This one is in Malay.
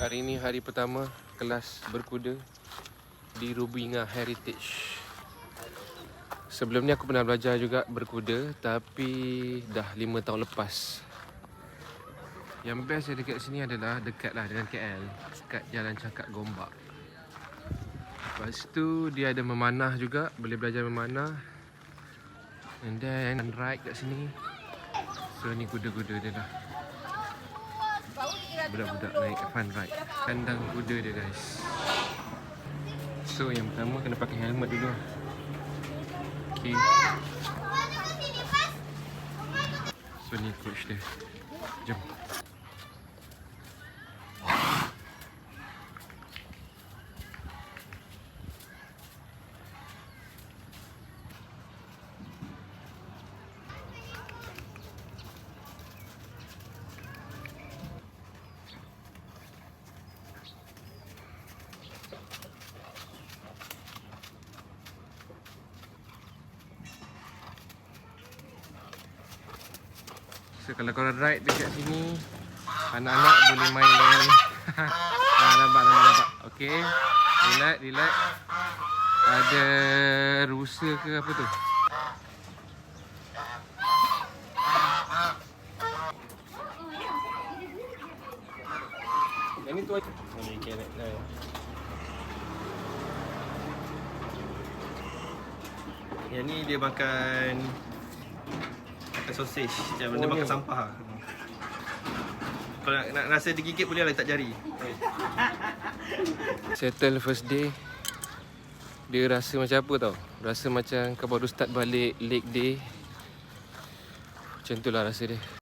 Hari ni hari pertama kelas berkuda di Rubinga Heritage. Sebelum ni aku pernah belajar juga berkuda, tapi dah 5 tahun lepas. Yang best dekat sini adalah dekat lah dengan KL, dekat Jalan Cakak Gombak. Lepas tu dia ada memanah juga, boleh belajar memanah. And then ride kat sini. So ni kuda-kuda dia lah. Budak-budak naik fun ride. Kandang kuda dia guys. So yang pertama kena pakai helmet dulu. Okay. So ni coach dia. Jom. So kalau korang ride dekat sini, anak-anak boleh main dengan nampak. Okay. Relax. Ada rusa ke apa tu? Yang ni tu aja. Ni kerek dah. Yang ni dia makan sausage, macam dia makan sampah. Kalau nak rasa digigit boleh lah, letak jari. Settle first day. Dia rasa macam apa tau? Rasa macam kau baru start balik leg day. Macam tu lah rasa dia.